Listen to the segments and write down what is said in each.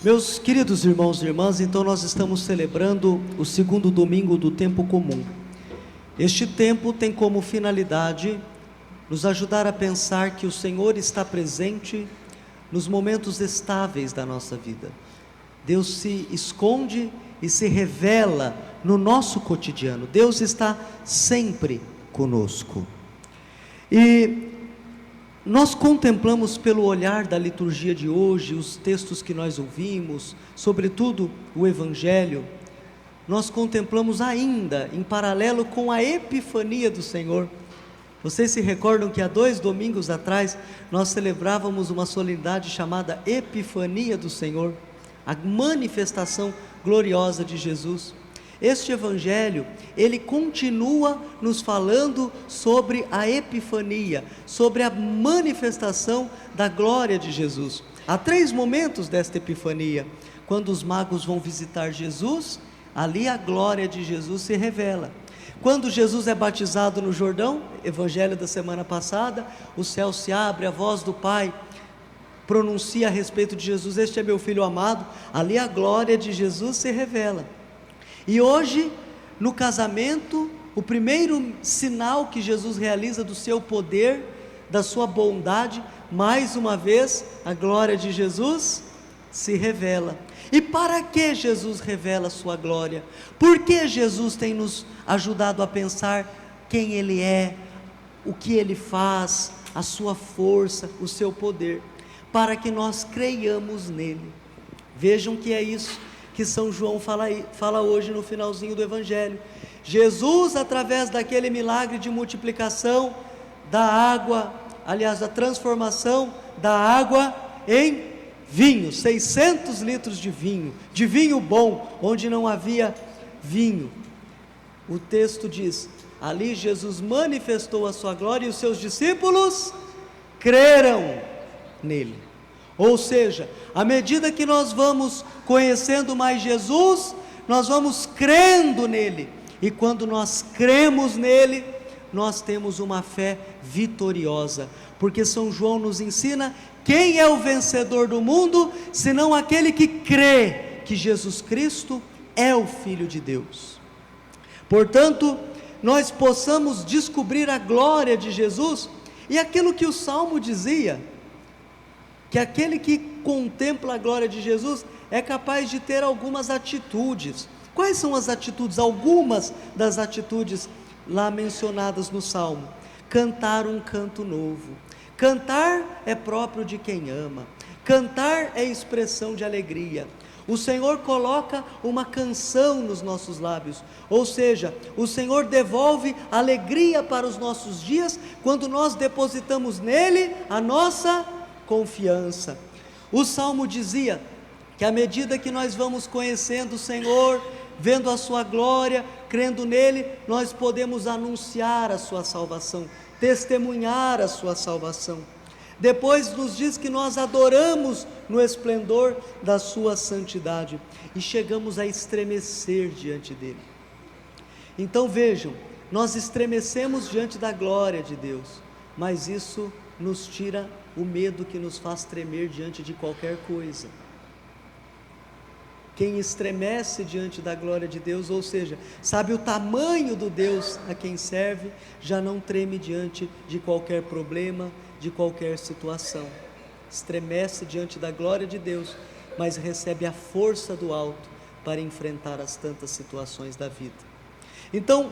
Meus queridos irmãos e irmãs, então nós estamos celebrando o segundo domingo do tempo comum. Este tempo tem como finalidade nos ajudar a pensar que o Senhor está presente nos momentos estáveis da nossa vida. Deus se esconde e se revela no nosso cotidiano. Deus está sempre conosco. E nós contemplamos pelo olhar da liturgia de hoje, os textos que nós ouvimos, sobretudo o Evangelho, nós contemplamos ainda em paralelo com a Epifania do Senhor. Vocês se recordam que há 2 domingos atrás nós celebrávamos uma solenidade chamada Epifania do Senhor, a manifestação gloriosa de Jesus. Este Evangelho, ele continua nos falando sobre a Epifania, sobre a manifestação da glória de Jesus. Há 3 momentos desta Epifania. Quando os magos vão visitar Jesus, ali a glória de Jesus se revela. Quando Jesus é batizado no Jordão, Evangelho da semana passada, o céu se abre, a voz do Pai pronuncia a respeito de Jesus: este é meu Filho amado. Ali a glória de Jesus se revela. E hoje, no casamento, o primeiro sinal que Jesus realiza do seu poder, da sua bondade, mais uma vez, a glória de Jesus se revela. E para que Jesus revela a sua glória? Por que Jesus tem nos ajudado a pensar quem Ele é, o que Ele faz, a sua força, o seu poder? Para que nós creiamos nele. Vejam que é isso que São João fala hoje no finalzinho do Evangelho. Jesus, através daquele milagre de multiplicação da água, aliás, da transformação da água em vinho, 600 litros de vinho bom, onde não havia vinho. O texto diz, ali Jesus manifestou a sua glória e os seus discípulos creram nele. Ou seja, à medida que nós vamos conhecendo mais Jesus, nós vamos crendo nele, e quando nós cremos nele, nós temos uma fé vitoriosa, porque São João nos ensina: quem é o vencedor do mundo, senão aquele que crê que Jesus Cristo é o Filho de Deus. Portanto, nós possamos descobrir a glória de Jesus, e aquilo que o Salmo dizia, que aquele que contempla a glória de Jesus é capaz de ter algumas atitudes. Quais são as atitudes? Algumas das atitudes lá mencionadas no Salmo. Cantar um canto novo. Cantar é próprio de quem ama. Cantar é expressão de alegria. O Senhor coloca uma canção nos nossos lábios, ou seja, o Senhor devolve alegria para os nossos dias, quando nós depositamos nele a nossa confiança. O Salmo dizia que à medida que nós vamos conhecendo o Senhor, vendo a sua glória, crendo nele, nós podemos anunciar a sua salvação, testemunhar a sua salvação. Depois nos diz que nós adoramos no esplendor da sua santidade e chegamos a estremecer diante dele. Então vejam, nós estremecemos diante da glória de Deus, mas isso nos tira o medo que nos faz tremer diante de qualquer coisa. Quem estremece diante da glória de Deus, ou seja, sabe o tamanho do Deus a quem serve, já não treme diante de qualquer problema, de qualquer situação. Estremece diante da glória de Deus, mas recebe a força do alto para enfrentar as tantas situações da vida. Então,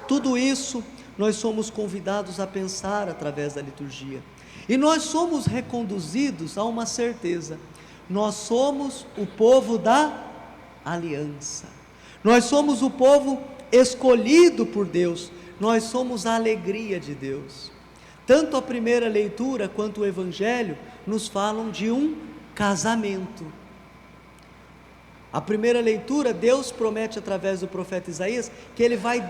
tudo isso nós somos convidados a pensar através da liturgia. E nós somos reconduzidos a uma certeza: nós somos o povo da aliança, nós somos o povo escolhido por Deus, nós somos a alegria de Deus. Tanto a primeira leitura quanto o Evangelho nos falam de um casamento. A primeira leitura, Deus promete através do profeta Isaías que ele vai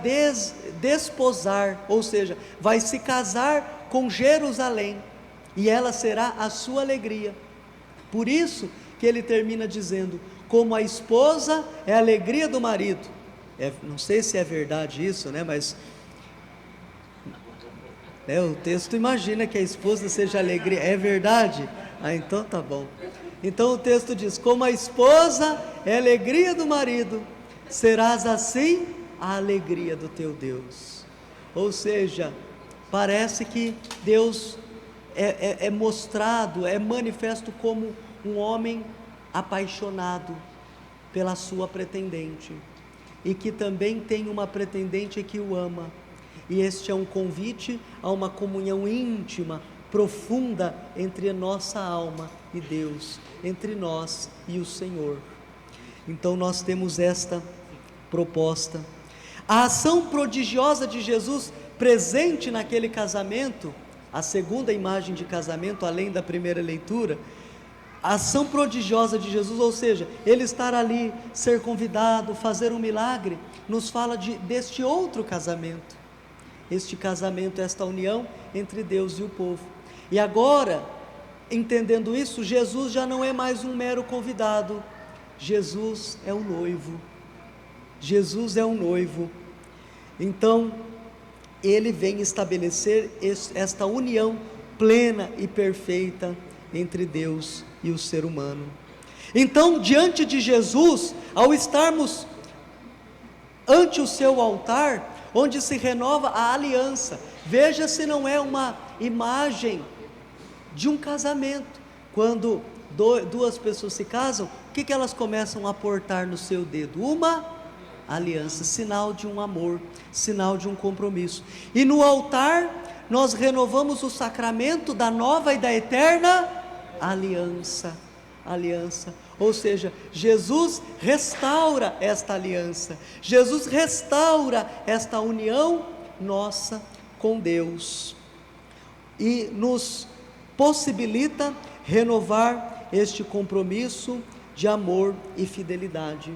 desposar, ou seja, vai se casar com Jerusalém, e ela será a sua alegria. Por isso que ele termina dizendo: como a esposa é a alegria do marido. Não sei se é verdade isso, mas o texto imagina que a esposa seja a alegria. É verdade? Então tá bom. Então o texto diz: como a esposa é a alegria do marido, serás assim a alegria do teu Deus. Ou seja, parece que Deus é mostrado, é manifesto como um homem apaixonado pela sua pretendente, e que também tem uma pretendente que o ama, e este é um convite a uma comunhão íntima, profunda entre a nossa alma e Deus, entre nós e o Senhor. Então nós temos esta proposta. A ação prodigiosa de Jesus presente naquele casamento, a segunda imagem de casamento, além da primeira leitura, a ação prodigiosa de Jesus, ou seja, ele estar ali, ser convidado, fazer um milagre, nos fala deste outro casamento, este casamento, esta união entre Deus e o povo. E agora, entendendo isso, Jesus já não é mais um mero convidado, Jesus é o noivo, Jesus é o noivo. Então, ele vem estabelecer esta união plena e perfeita entre Deus e o ser humano. Então, diante de Jesus, ao estarmos ante o seu altar, onde se renova a aliança, veja se não é uma imagem de um casamento. Quando duas pessoas se casam, o que elas começam a portar no seu dedo? Uma aliança, sinal de um amor, sinal de um compromisso. E no altar nós renovamos o sacramento da nova e da eterna aliança, ou seja, Jesus restaura esta aliança, Jesus restaura esta união nossa com Deus, e nos possibilita renovar este compromisso de amor e fidelidade,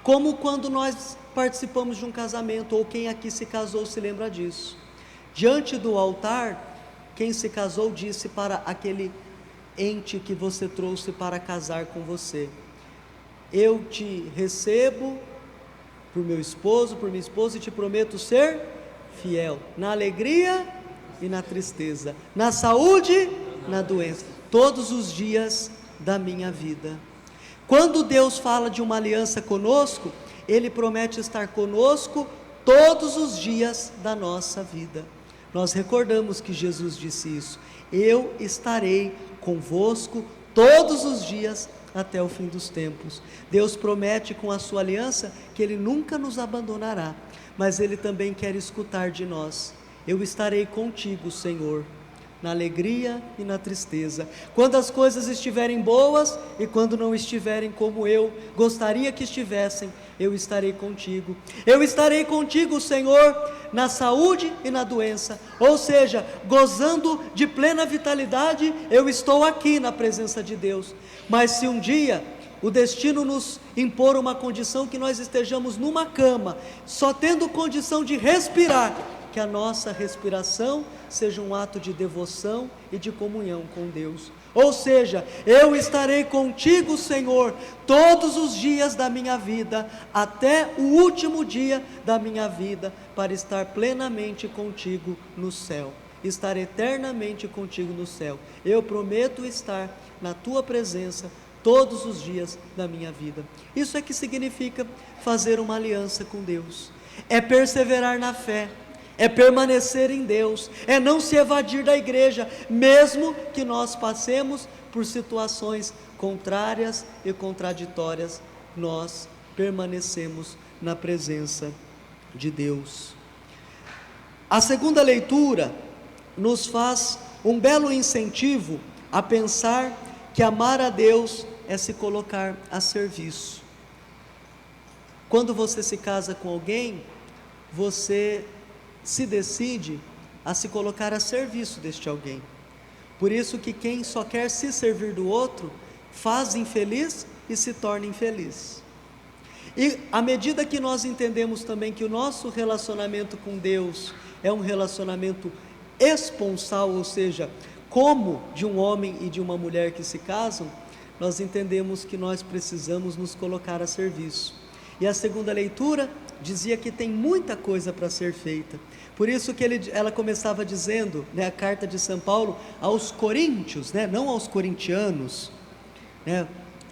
como quando nós participamos de um casamento, ou quem aqui se casou se lembra disso. Diante do altar, quem se casou disse para aquele ente que você trouxe para casar com você: eu te recebo por meu esposo, por minha esposa, e te prometo ser fiel na alegria e na tristeza, na saúde, na doença, todos os dias da minha vida. Quando Deus fala de uma aliança conosco, Ele promete estar conosco todos os dias da nossa vida. Nós recordamos que Jesus disse isso: eu estarei convosco todos os dias até o fim dos tempos. Deus promete com a sua aliança que Ele nunca nos abandonará, mas Ele também quer escutar de nós: eu estarei contigo, Senhor, na alegria e na tristeza, quando as coisas estiverem boas e quando não estiverem como eu gostaria que estivessem, eu estarei contigo. Eu estarei contigo, Senhor, na saúde e na doença, ou seja, gozando de plena vitalidade, eu estou aqui na presença de Deus. Mas se um dia o destino nos impor uma condição que nós estejamos numa cama, só tendo condição de respirar, que a nossa respiração seja um ato de devoção e de comunhão com Deus. Ou seja, eu estarei contigo, Senhor, todos os dias da minha vida, até o último dia da minha vida, para estar plenamente contigo no céu, estar eternamente contigo no céu. Eu prometo estar na tua presença todos os dias da minha vida. Isso é que significa fazer uma aliança com Deus, é perseverar na fé, é permanecer em Deus, é não se evadir da igreja, mesmo que nós passemos por situações contrárias e contraditórias, nós permanecemos na presença de Deus. A segunda leitura nos faz um belo incentivo a pensar que amar a Deus é se colocar a serviço. Quando você se casa com alguém, você se decide a se colocar a serviço deste alguém. Por isso que quem só quer se servir do outro, faz infeliz e se torna infeliz. E à medida que nós entendemos também que o nosso relacionamento com Deus é um relacionamento esponsal, ou seja, como de um homem e de uma mulher que se casam, nós entendemos que nós precisamos nos colocar a serviço. E a segunda leitura dizia que tem muita coisa para ser feita. Por isso que ela começava dizendo, a carta de São Paulo aos coríntios, não aos corintianos, né?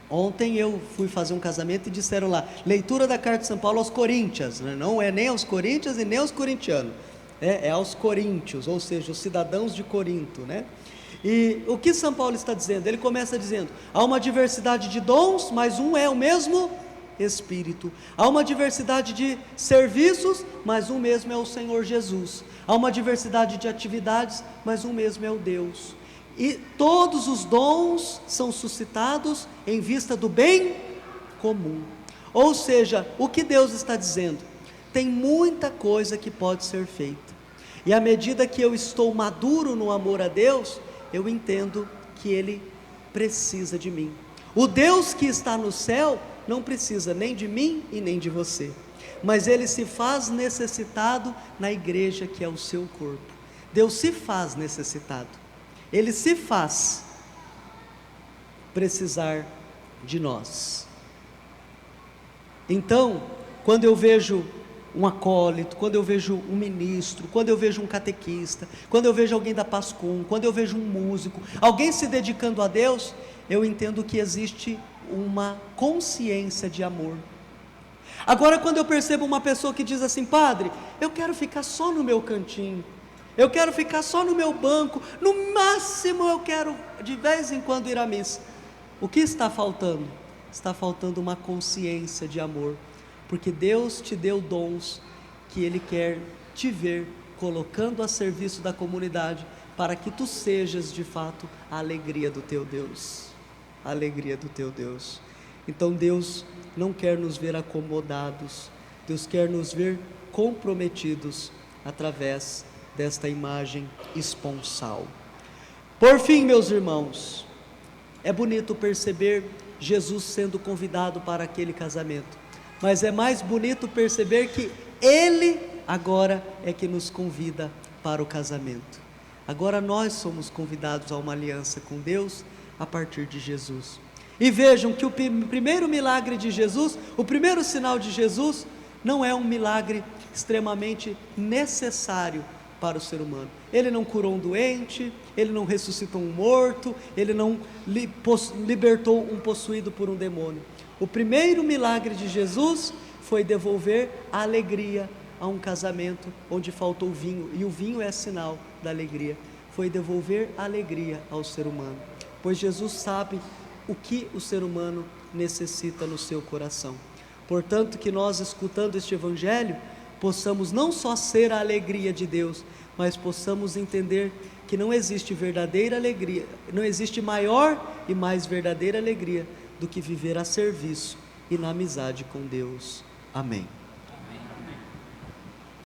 Ontem eu fui fazer um casamento e disseram lá, leitura da carta de São Paulo aos Coríntios, né? Não é nem aos Coríntios e nem aos corintianos, é aos coríntios, ou seja, os cidadãos de Corinto, né? E o que São Paulo está dizendo? Ele começa dizendo, há uma diversidade de dons, mas um é o mesmo Espírito. Há uma diversidade de serviços, mas um mesmo é o Senhor Jesus. Há uma diversidade de atividades, mas um mesmo é o Deus. E todos os dons são suscitados em vista do bem comum. Ou seja, o que Deus está dizendo? Tem muita coisa que pode ser feita. E à medida que eu estou maduro no amor a Deus, eu entendo que Ele precisa de mim. O Deus que está no céu não precisa nem de mim e nem de você, mas Ele se faz necessitado na igreja que é o seu corpo. Deus se faz necessitado, Ele se faz precisar de nós. Então, quando eu vejo um acólito, quando eu vejo um ministro, quando eu vejo um catequista, quando eu vejo alguém da Pascum, quando eu vejo um músico, alguém se dedicando a Deus, eu entendo que existe uma consciência de amor. Agora, quando eu percebo uma pessoa que diz assim, padre, eu quero ficar só no meu cantinho, eu quero ficar só no meu banco, no máximo eu quero de vez em quando ir à missa. O que está faltando? Está faltando uma consciência de amor, porque Deus te deu dons que Ele quer te ver colocando a serviço da comunidade, para que tu sejas de fato a alegria do teu Deus, a alegria do teu Deus. Então Deus não quer nos ver acomodados, Deus quer nos ver comprometidos através desta imagem esponsal. Por fim, meus irmãos, é bonito perceber Jesus sendo convidado para aquele casamento, mas é mais bonito perceber que Ele agora é que nos convida para o casamento. Agora nós somos convidados a uma aliança com Deus a partir de Jesus. E vejam que o primeiro milagre de Jesus, o primeiro sinal de Jesus, não é um milagre extremamente necessário para o ser humano. Ele não curou um doente, Ele não ressuscitou um morto, Ele não libertou um possuído por um demônio. O primeiro milagre de Jesus foi devolver a alegria a um casamento onde faltou vinho, e o vinho é sinal da alegria. Foi devolver a alegria ao ser humano, pois Jesus sabe o que o ser humano necessita no seu coração. Portanto, que nós, escutando este Evangelho, possamos não só ser a alegria de Deus, mas possamos entender que não existe verdadeira alegria, não existe maior e mais verdadeira alegria do que viver a serviço e na amizade com Deus. Amém.